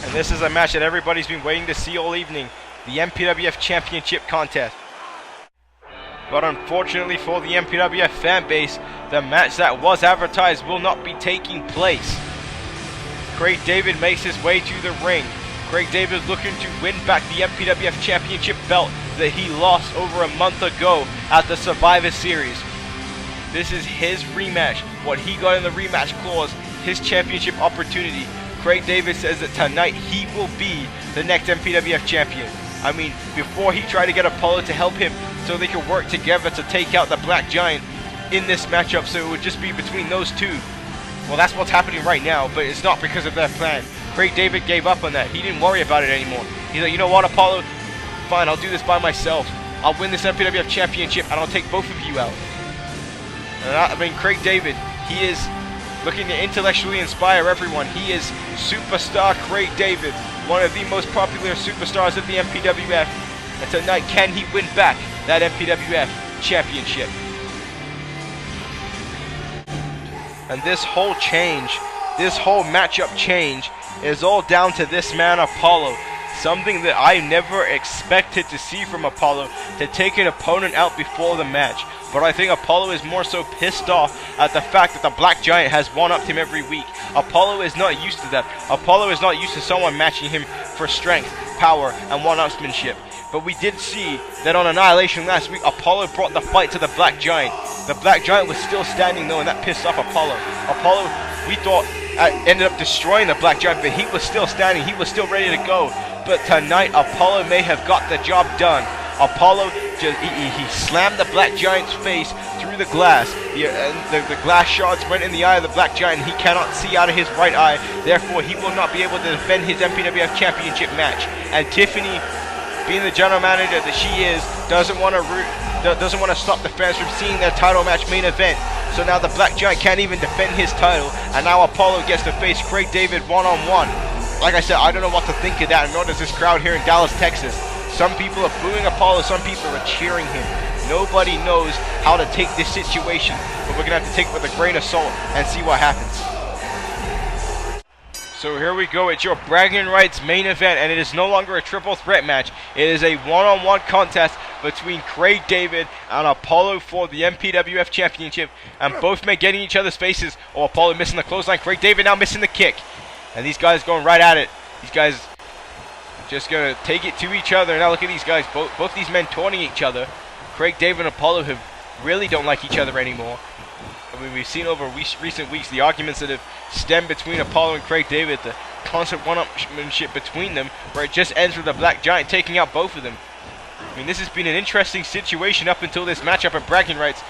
And this is a match that everybody's been waiting to see all evening. The MPWF Championship contest. But unfortunately for the MPWF fan base, the match that was advertised will not be taking place. Craig David makes his way to the ring. Craig David is looking to win back the MPWF Championship belt that he lost over a month ago at the Survivor Series. This is his rematch, what he got in the rematch clause, his championship opportunity. Craig David says that tonight he will be the next MPWF champion. I mean, before he tried to get Apollo to help him so they could work together to take out the Black Giant in this matchup, so it would just be between those two. Well, that's what's happening right now, but it's not because of their plan. Craig David gave up on that. He didn't worry about it anymore. He's like, you know what, Apollo? Fine, I'll do this by myself. I'll win this MPWF championship and I'll take both of you out. And Craig David, he is looking to intellectually inspire everyone. He is Superstar Craig David, one of the most popular superstars of the MPWF. And tonight, can he win back that MPWF championship? And this whole change, this whole matchup change, is all down to this man Apollo. Something that I never expected to see from Apollo, to take an opponent out before the match. But I think Apollo is more so pissed off at the fact that the Black Giant has one-upped him every week. Apollo is not used to that. Apollo is not used to someone matching him for strength, power, and one-upsmanship. But we did see that on Annihilation last week, Apollo brought the fight to the Black Giant. The Black Giant was still standing though, and that pissed off Apollo. Apollo, we thought, ended up destroying the Black Giant, but he was still standing. He was still ready to go. But tonight, Apollo may have got the job done. Apollo, he slammed the Black Giant's face through the glass. The glass shards went in the eye of the Black Giant, and he cannot see out of his right eye. Therefore, he will not be able to defend his MPWF Championship match. And Tiffany, being the general manager that she is, doesn't want to stop the fans from seeing their title match main event. So now the Black Giant can't even defend his title, and now Apollo gets to face Craig David one-on-one. Like I said, I don't know what to think of that, nor does this crowd here in Dallas, Texas. Some people are booing Apollo, some people are cheering him. Nobody knows how to take this situation, but we're going to have to take it with a grain of salt and see what happens. So here we go, it's your bragging rights main event, and it is no longer a triple threat match. It is a one-on-one contest between Craig David and Apollo for the MPWF Championship, and both men getting each other's faces. Oh, Apollo missing the clothesline, Craig David now missing the kick. And these guys going right at it. These guys just going to take it to each other. Now look at these guys, both these men taunting each other. Craig David and Apollo really don't like each other anymore. I mean, we've seen over recent weeks the arguments that have stemmed between Apollo and Craig David, the constant one-upmanship between them, where it just ends with the Black Giant taking out both of them. I mean, this has been an interesting situation up until this matchup at bragging rights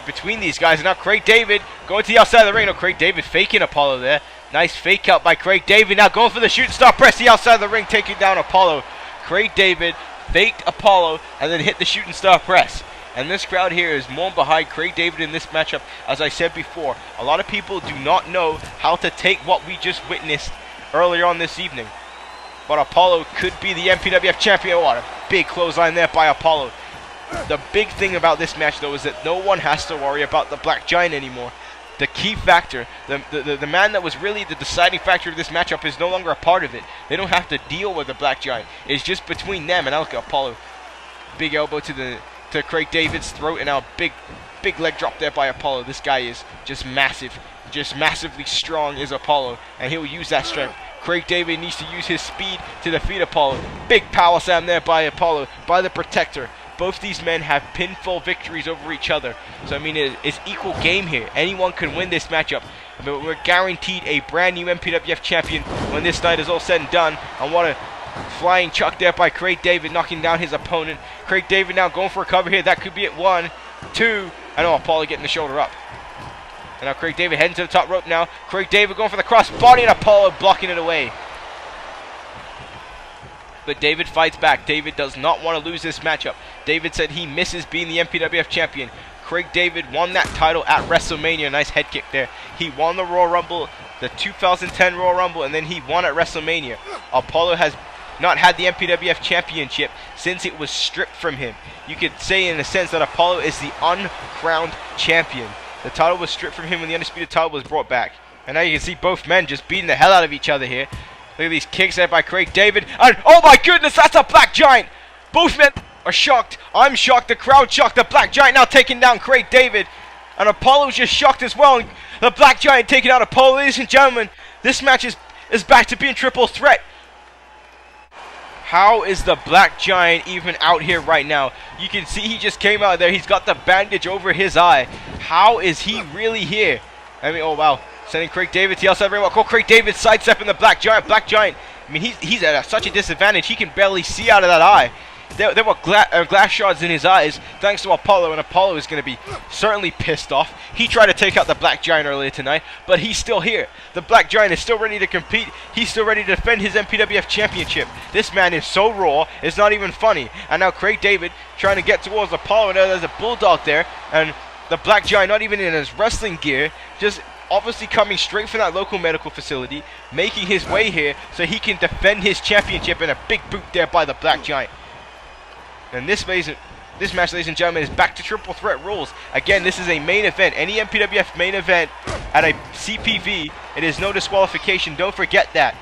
between these guys. And now Craig David going to the outside of the ring. No, Craig David faking Apollo there. Nice fake out by Craig David. Now going for the shooting star press, the outside of the ring, taking down Apollo. Craig David faked Apollo and then hit the shooting star press. And this crowd here is more behind Craig David in this matchup. As I said before, a lot of people do not know how to take what we just witnessed earlier on this evening. But Apollo could be the MPWF champion. What a big clothesline there by Apollo. The big thing about this match, though, is that no one has to worry about the Black Giant anymore. The key factor, the man that was really the deciding factor of this matchup is no longer a part of it. They don't have to deal with the Black Giant. It's just between them. And now look at Apollo. Big elbow to Craig David's throat, and now a big leg drop there by Apollo. This guy is just massive, just massively strong is Apollo, and he'll use that strength. Craig David needs to use his speed to defeat Apollo. Big power slam there by Apollo, by the Protector. Both these men have pinfall victories over each other. So, I mean, it's equal game here. Anyone can win this matchup. But we're guaranteed a brand new MPWF champion when this night is all said and done. And what a flying chuck there by Craig David, knocking down his opponent. Craig David now going for a cover here. That could be it. 1, 2. I know Apollo getting the shoulder up. And now Craig David heading to the top rope now. Craig David going for the cross body, and Apollo blocking it away. But David fights back. David does not want to lose this matchup. David said he misses being the MPWF champion. Craig David won that title at WrestleMania. Nice head kick there. He won the Royal Rumble, the 2010 Royal Rumble, and then he won at WrestleMania. Apollo has not had the MPWF championship since it was stripped from him. You could say in a sense that Apollo is the uncrowned champion. The title was stripped from him when the Undisputed title was brought back. And now you can see both men just beating the hell out of each other here. Look at these kicks there by Craig David. And oh my goodness, that's a Black Giant. Both men are shocked. I'm shocked. The crowd shocked. The Black Giant now taking down Craig David. And Apollo's just shocked as well. And the Black Giant taking out Apollo. Ladies and gentlemen, this match is back to being triple threat. How is the Black Giant even out here right now? You can see he just came out there. He's got the bandage over his eye. How is he really here? I mean, oh wow. Sending Craig David to the outside ring. Well, Craig David sidestepping the Black Giant. Black Giant, I mean, he's at such a disadvantage. He can barely see out of that eye. There were glass shards in his eyes thanks to Apollo, and Apollo is going to be certainly pissed off. He tried to take out the Black Giant earlier tonight, but he's still here. The Black Giant is still ready to compete. He's still ready to defend his MPWF championship. This man is so raw, it's not even funny. And now Craig David trying to get towards Apollo, and there's a Bulldog there, and the Black Giant not even in his wrestling gear, just obviously coming straight from that local medical facility, making his way here so he can defend his championship, and a big boot there by the Black Giant. And this match, ladies and gentlemen, is back to triple threat rules. Again, this is a main event. Any MPWF main event at a CPV, it is no disqualification. Don't forget that.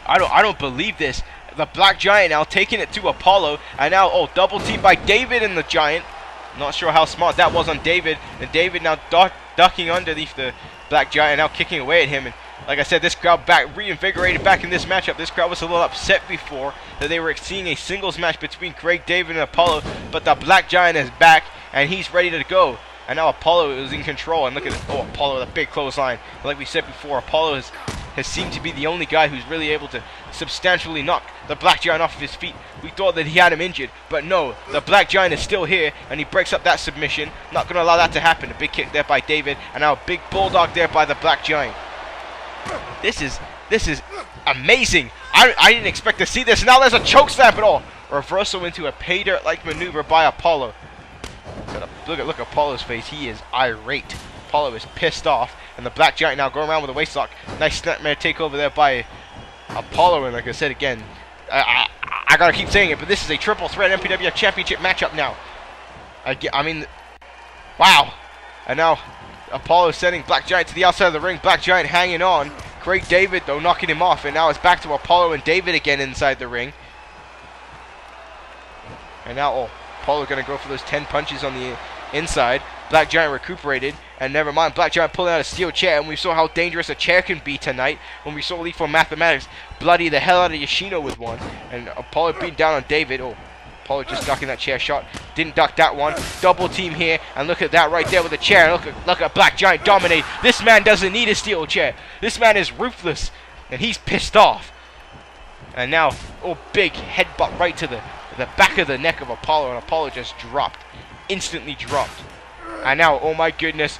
I don't believe this. The Black Giant now taking it to Apollo, and now double team by David and the Giant. Not sure how smart that was on David. And David now ducking underneath the Black Giant, now kicking away at him. And like I said, this crowd reinvigorated back in this matchup. This crowd was a little upset before that they were seeing a singles match between Craig David and Apollo, but the Black Giant is back and he's ready to go. And now Apollo is in control. And look at this. Oh, Apollo with a big clothesline. Like we said before, Apollo has seemed to be the only guy who's really able to substantially knock the Black Giant off of his feet. We thought that he had him injured, but no, the Black Giant is still here, and he breaks up that submission. Not going to allow that to happen. A big kick there by David, and now a big Bulldog there by the Black Giant. This is amazing. I didn't expect to see this. Now there's a choke slam at all. Reversal into a pay dirt-like maneuver by Apollo. Look at Apollo's face. He is irate. Apollo is pissed off, and the Black Giant now going around with a waist lock. Nice snapmare takeover there by Apollo, and like I said again, I gotta keep saying it, but this is a triple threat MPWF championship matchup now. I mean, wow. And now Apollo sending Black Giant to the outside of the ring. Black Giant hanging on. Craig David, though, knocking him off, and now it's back to Apollo and David again inside the ring. And now, Apollo gonna go for those 10 punches on the inside. Black Giant recuperated, and never mind, Black Giant pulling out a steel chair, and we saw how dangerous a chair can be tonight when we saw Lethal Mathematics bloody the hell out of Yoshino with one, and Apollo beating down on David. Apollo just ducking that chair shot, didn't duck that one. Double team here, and look at that right there with the chair. Look at Black Giant dominate. This man doesn't need a steel chair. This man is ruthless, and he's pissed off. And now, big headbutt right to the back of the neck of Apollo, and Apollo just dropped, instantly dropped. And now, oh my goodness,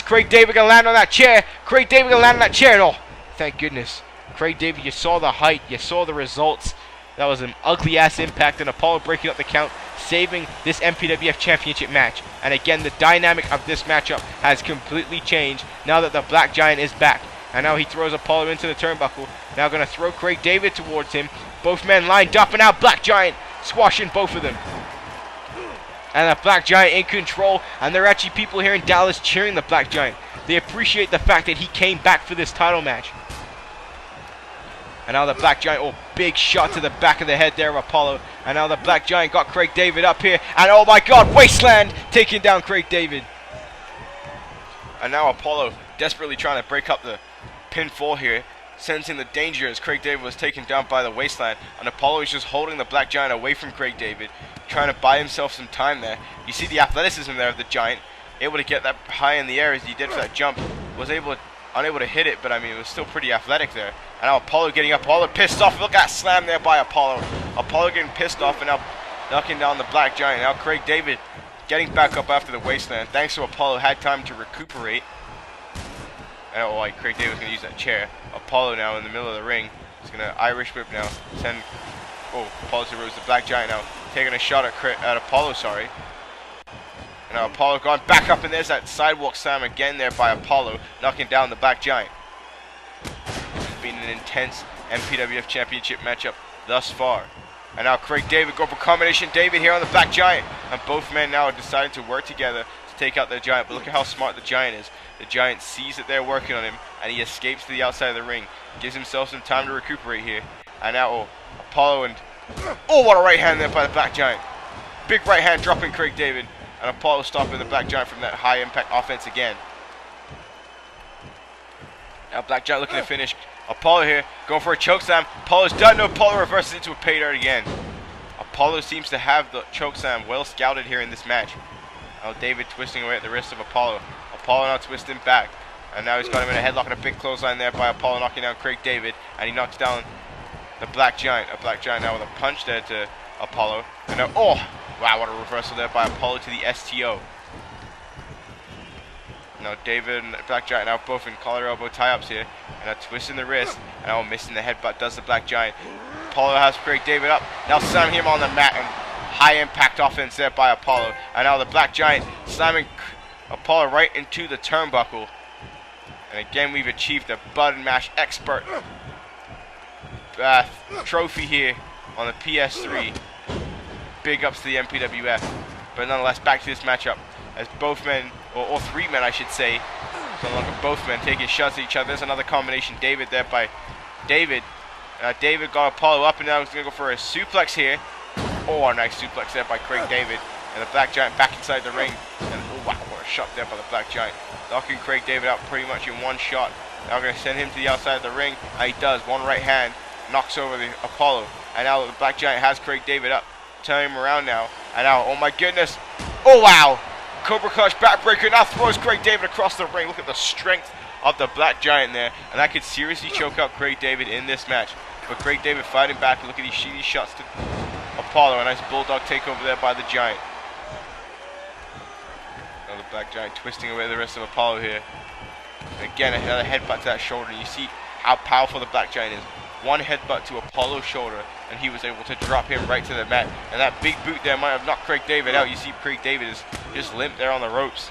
Craig David gonna land on that chair. Craig David gonna land on that chair. And thank goodness. Craig David, you saw the height, you saw the results. That was an ugly ass impact, and Apollo breaking up the count, saving this MPWF championship match. And again, the dynamic of this matchup has completely changed now that the Black Giant is back. And now he throws Apollo into the turnbuckle. Now gonna throw Craig David towards him. Both men lined up, and now Black Giant squashing both of them. And the Black Giant in control, and there are actually people here in Dallas cheering the Black Giant. They appreciate the fact that he came back for this title match. And now the Black Giant, big shot to the back of the head there of Apollo. And now the Black Giant got Craig David up here, and oh my god, Wasteland taking down Craig David. And now Apollo desperately trying to break up the pinfall here, sensing the danger as Craig David was taken down by the Wasteland, and Apollo is just holding the Black Giant away from Craig David, trying to buy himself some time there. You see the athleticism there of the Giant, able to get that high in the air as he did for that jump, was unable to hit it, but I mean, it was still pretty athletic there. And now Apollo getting up, Apollo pissed off. Look at that slam there by Apollo. Apollo getting pissed off, and now knocking down the Black Giant. Now Craig David getting back up after the Wasteland, thanks to Apollo, had time to recuperate. And Craig David's going to use that chair. Apollo now in the middle of the ring. He's going to Irish whip now. Apollo rose the Black Giant now. Taking a shot at Apollo, sorry. And now Apollo gone back up, and there's that sidewalk slam again there by Apollo, knocking down the Black Giant. This has been an intense MPWF Championship matchup thus far. And now Craig David go for combination David here on the Black Giant. And both men now are deciding to work together to take out the Giant. But look at how smart the Giant is. The Giant sees that they're working on him, and he escapes to the outside of the ring. Gives himself some time to recuperate here. And now Apollo and... Oh, what a right hand there by the Black Giant. Big right hand dropping Craig David. And Apollo stopping the Black Giant from that high impact offense again. Now Black Giant looking to finish. Apollo here, going for a chokeslam. Apollo's done. No, Apollo reverses into a pay dirt again. Apollo seems to have the chokeslam well scouted here in this match. Now David twisting away at the wrist of Apollo. Apollo now twisting back. And now he's got him in a headlock and a big clothesline there by Apollo, knocking down Craig David. And he knocks down the Black Giant. A Black Giant now with a punch there to Apollo. And now, oh, wow, what a reversal there by Apollo to the STO. Now David and the Black Giant now both in collar elbow tie-ups here. And now twisting the wrist. And now missing the headbutt does the Black Giant. Apollo has Craig David up. Now slamming him on the mat. And high impact offense there by Apollo. And now the Black Giant slamming Apollo right into the turnbuckle. And again we've achieved the button mash expert trophy here on the PS3. Big ups to the MPWF. But nonetheless, back to this matchup. As both men, or three men I should say, so no longer both men taking shots at each other. There's another combination. David there by David. David got Apollo up and now he's going to go for a suplex here. Oh, a nice suplex there by Craig David. And the Black Giant back inside the ring. And oh wow, what a shot there by the Black Giant. Knocking Craig David out pretty much in one shot. Now we're going to send him to the outside of the ring. And he does. One right hand knocks over the Apollo. And now the Black Giant has Craig David up. Turning him around now. And now, oh my goodness. Oh wow. Cobra Clutch backbreaker now throws Craig David across the ring. Look at the strength of the Black Giant there. And that could seriously choke out Craig David in this match. But Craig David fighting back. Look at these shitty shots to Apollo. A nice bulldog takeover there by the Giant. Now the Black Giant twisting away the rest of Apollo here. And again, another headbutt to that shoulder. And you see how powerful the Black Giant is. One headbutt to Apollo's shoulder, and he was able to drop him right to the mat. And that big boot there might have knocked Craig David out. You see Craig David is just limp there on the ropes.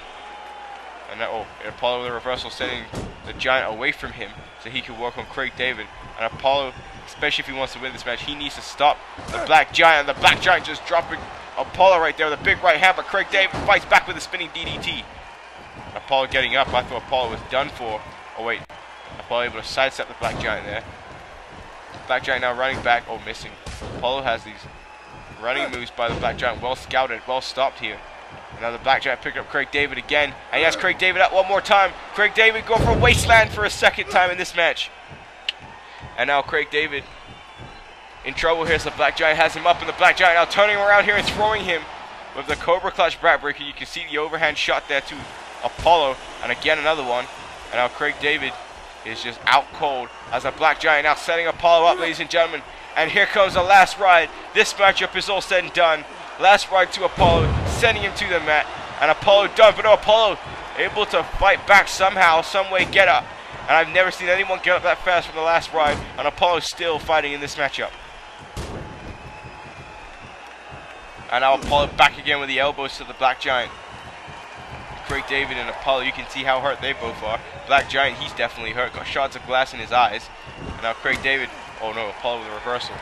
And now, Apollo with a reversal, sending the Giant away from him so he can work on Craig David. And Apollo, especially if he wants to win this match, he needs to stop the Black Giant. The Black Giant just dropping Apollo right there with a big right hand, but Craig David fights back with a spinning DDT. Apollo getting up. I thought Apollo was done for. Oh wait, Apollo able to sidestep the Black Giant there. Black Giant now running back. Oh, missing. Apollo has these running moves by the Black Giant. Well scouted, well stopped here. And now the Black Giant picking up Craig David again. And he has Craig David up one more time. Craig David going for a wasteland for a second time in this match. And now Craig David in trouble here. So the Black Giant has him up. And the Black Giant now turning him around here and throwing him with the Cobra Clutch backbreaker. You can see the overhand shot there to Apollo. And again another one. And now Craig David is just out cold as a Black Giant now setting Apollo up, ladies and gentlemen. And here comes the last ride. This matchup is all said and done. Last ride to Apollo, sending him to the mat. And Apollo done, but no, Apollo able to fight back somehow, some way, get up. And I've never seen anyone get up that fast from the last ride. And Apollo still fighting in this matchup. And now Apollo back again with the elbows to the Black Giant. Craig David and Apollo, you can see how hurt they both are. Black Giant, he's definitely hurt. Got shards of glass in his eyes. And now Craig David, oh no, Apollo with a reversal.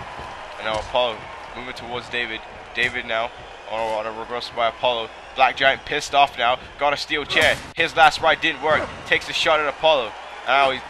And now Apollo moving towards David. David now on a reversal by Apollo. Black Giant pissed off now. Got a steel chair. His last ride didn't work. Takes a shot at Apollo. And now he's